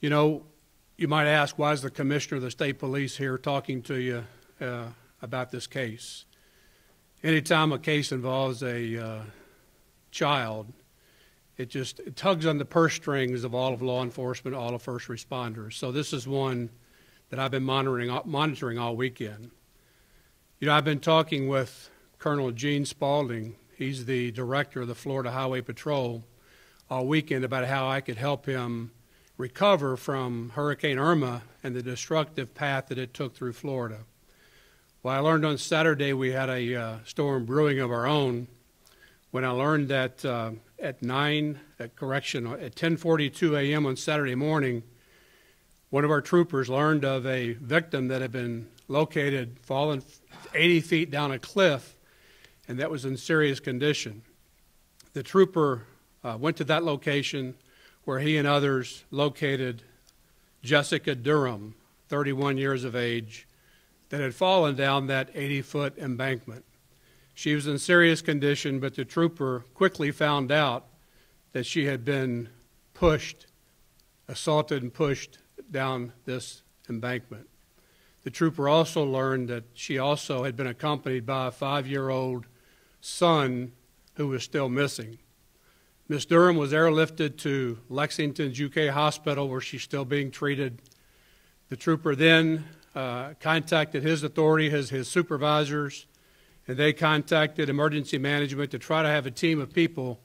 You know, you might ask, why is the commissioner of the state police here talking to you about this case? Anytime a case involves a child, it tugs on the purse strings of all of law enforcement, all of first responders. So this is one that I've been monitoring all weekend. You know, I've been talking with Colonel Gene Spaulding. He's the director of the Florida Highway Patrol all weekend about how I could help him recover from Hurricane Irma and the destructive path that it took through Florida. Well, I learned on Saturday we had a storm brewing of our own when I learned that at 10:42 a.m. on Saturday morning, one of our troopers learned of a victim that had been located, fallen 80 feet down a cliff, and that was in serious condition. The trooper went to that location where he and others located Jessica Durham, 31 years of age, that had fallen down that 80-foot embankment. She was in serious condition, but the trooper quickly found out that she had been assaulted and pushed down this embankment. The trooper also learned that she also had been accompanied by a 5-year-old son who was still missing. Miss Durham was airlifted to Lexington's UK hospital where she's still being treated. The trooper then contacted his authority, his supervisors, and they contacted emergency management to try to have a team of people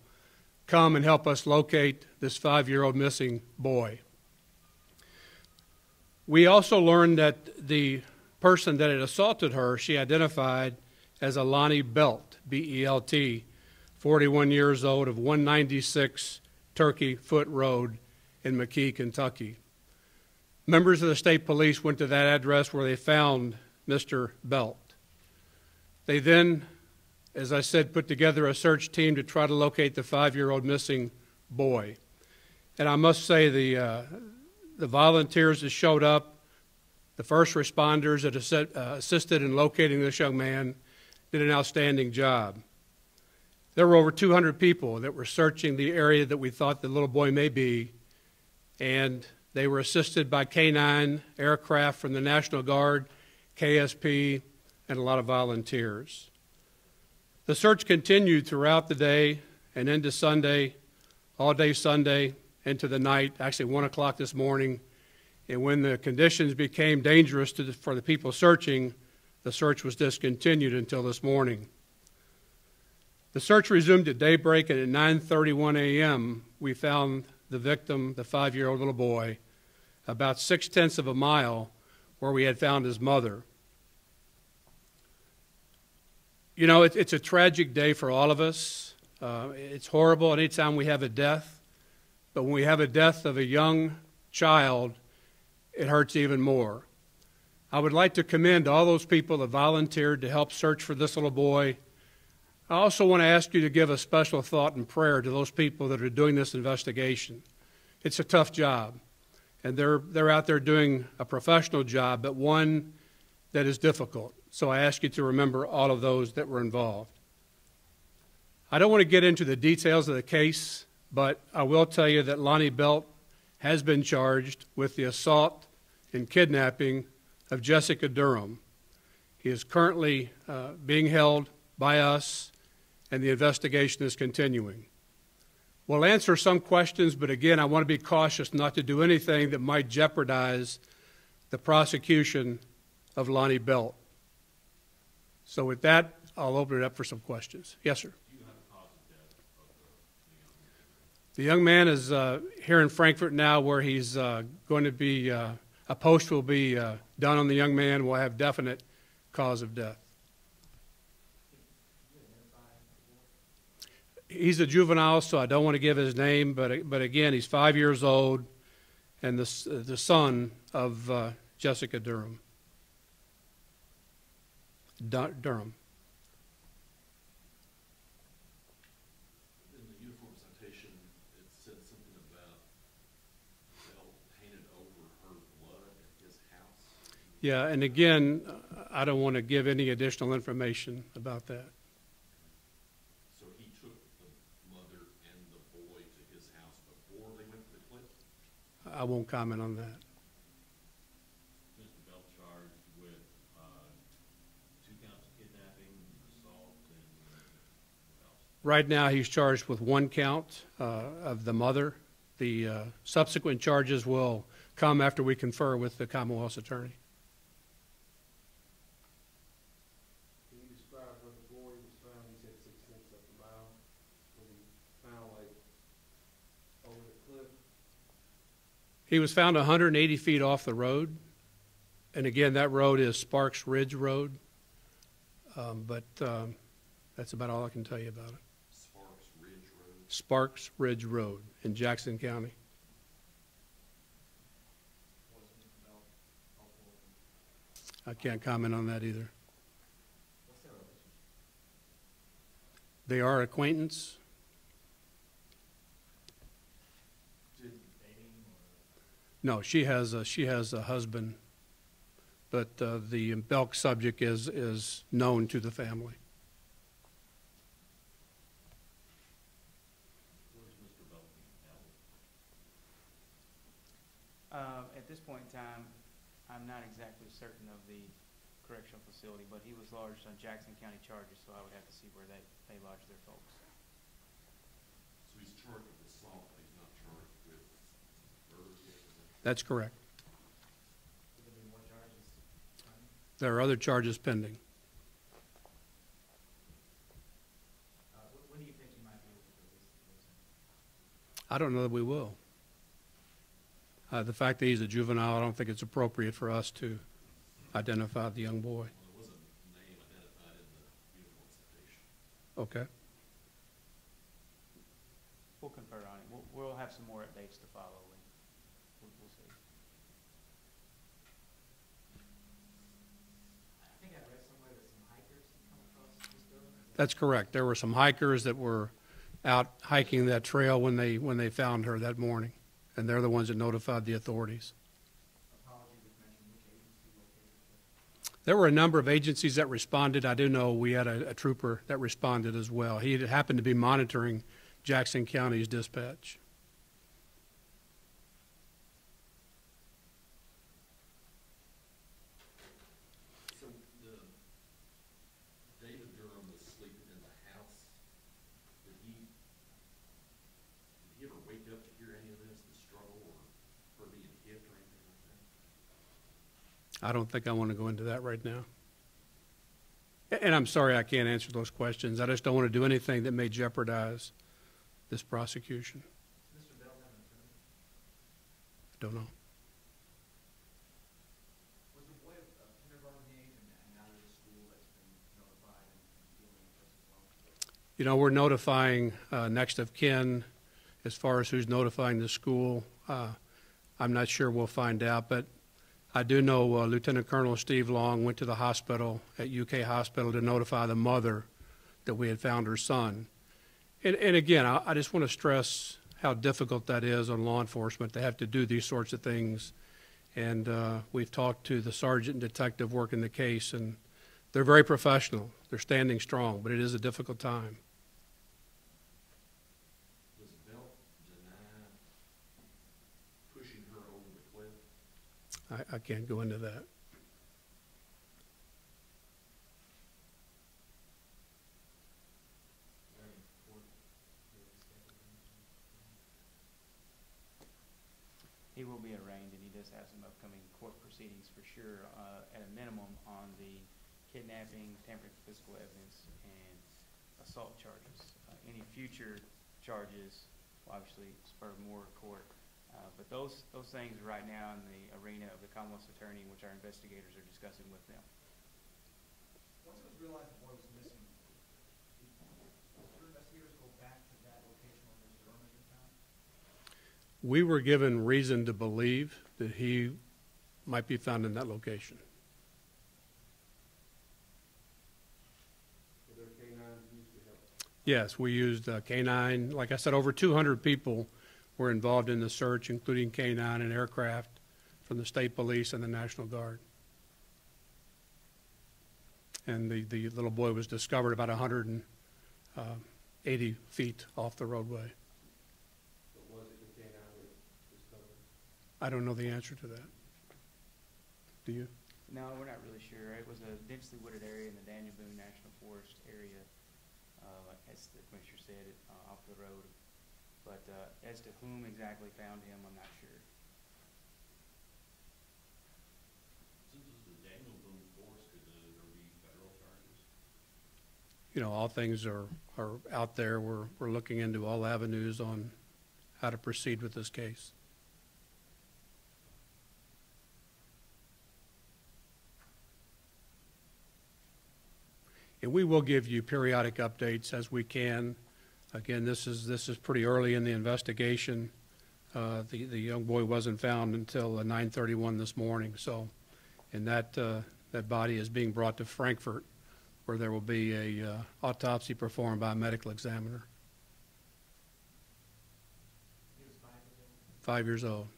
come and help us locate this 5-year-old missing boy. We also learned that the person that had assaulted her, she identified as a Lonnie Belt, B-E-L-T, 41 years old, of 196 Turkey Foot Road in McKee, Kentucky. Members of the state police went to that address where they found Mr. Belt. They then, as I said, put together a search team to try to locate the 5-year-old missing boy. And I must say the volunteers that showed up, the first responders that assisted in locating this young man, did an outstanding job. There were over 200 people that were searching the area that we thought the little boy may be, and they were assisted by K-9 aircraft from the National Guard, KSP, and a lot of volunteers. The search continued throughout the day and into Sunday, all day Sunday, into the night, actually 1 o'clock this morning. And when the conditions became dangerous for the people searching, the search was discontinued until this morning. The search resumed at daybreak, and at 9:31 a.m., we found the victim, the 5-year-old little boy, about 0.6 of a mile where we had found his mother. You know, it's a tragic day for all of us. It's horrible anytime we have a death, but when we have a death of a young child, it hurts even more. I would like to commend all those people that volunteered to help search for this little boy. I also want to ask you to give a special thought and prayer to those people that are doing this investigation. It's a tough job, and they're out there doing a professional job, but one that is difficult. So I ask you to remember all of those that were involved. I don't want to get into the details of the case, but I will tell you that Lonnie Belt has been charged with the assault and kidnapping of Jessica Durham. He is currently being held by us, and the investigation is continuing. We'll answer some questions, but again, I want to be cautious not to do anything that might jeopardize the prosecution of Lonnie Belt. So with that, I'll open it up for some questions. Yes, sir. Do you have a cause of death of the young man? The young man is here in Frankfurt now, where he's going to be, a post will be done on the young man. We'll have definite cause of death. He's a juvenile, so I don't want to give his name, but again, he's 5 years old and the son of Jessica Durham. Durham. In the uniform citation, it said something about Bell painted over her blood at his house. Yeah, and again, I don't want to give any additional information about that. So he took the mother and the boy to his house before they went to the cliff? I won't comment on that. Mr. Bell charged with, 2 counts of kidnapping, assault, and what else? Right now, he's charged with 1 count of the mother. The subsequent charges will come after we confer with the Commonwealth's attorney. Can you describe where the boy was found? You said 6 minutes up the mile. Was he found like over the cliff? He was found 180 feet off the road. And again, that road is Sparks Ridge Road. That's about all I can tell you about it. Sparks Ridge Road. Sparks Ridge Road in Jackson County. I can't comment on that either. They are acquaintance. No, she has a husband, but the Belk subject is known to the family. Where's Mr. Bell being held? At this point in time, I'm not exactly certain of the correctional facility, but he was lodged on Jackson County charges, so I would have to see where they lodge their folks. So he's charged with assault, but he's not charged with murder yet, is that? That's correct. Will there be more charges? There are other charges pending. When do you think you might be able to release the person? I don't know that we will. The fact that he's a juvenile, I don't think it's appropriate for us to identify the young boy. Well, there was a name identified in the uniform citation. Okay. We'll confer on it. We'll have some more updates to follow, and we'll see. I think I read somewhere that some hikers come across this building. That's correct. There were some hikers that were out hiking that trail when they found her that morning, and they're the ones that notified the authorities. Apologies if mentioned which agency located it. There were a number of agencies that responded. I do know we had a trooper that responded as well. He happened to be monitoring Jackson County's dispatch. So David Durham was sleeping in the house. Did he ever wake up to hear any of this, the struggle, or her being hit or anything like that? I don't think I want to go into that right now. And I'm sorry I can't answer those questions. I just don't want to do anything that may jeopardize this prosecution. Mr. Bell have an attorney? Don't know. Was the boy of kindergarten age and out of the school that's been notified and dealing with this as well? You know, we're notifying next of kin as far as who's notifying the school. I'm not sure we'll find out, but I do know Lieutenant Colonel Steve Long went to the hospital at UK Hospital to notify the mother that we had found her son. And again, I just want to stress how difficult that is on law enforcement to have to do these sorts of things. And we've talked to the sergeant and detective working the case, and they're very professional. They're standing strong, but it is a difficult time. Does Belt deny pushing her over the cliff? I can't go into that. He will be arraigned, and he does have some upcoming court proceedings for sure, at a minimum on the kidnapping, tampering with physical evidence, and assault charges. Any future charges will obviously spur more court, but those things are right now in the arena of the Commonwealth's attorney, which our investigators are discussing with them. Once it was realized the boy was missing, did your investigators go back to that location where Ms. Durham had been found? We were given reason to believe that he might be found in that location. Were there canines used to help? Yes, we used K9. Like I said, over 200 people were involved in the search, including K9 and aircraft from the State Police and the National Guard. And the little boy was discovered about 180 feet off the roadway. But was it the canine that discovered? I don't know the answer to that. Do you? No, we're not really sure. It was a densely wooded area in the Daniel Boone National Forest area, like as the commissioner said, off the road. But as to whom exactly found him, I'm not sure. Since it's the Daniel Boone Forest, could there be federal charges? You know, all things are out there. We're looking into all avenues on how to proceed with this case. And we will give you periodic updates as we can. Again, this is pretty early in the investigation. The young boy wasn't found until 9:31 this morning. So, and that body is being brought to Frankfurt, where there will be a autopsy performed by a medical examiner. He was 5 years old. 5 years old.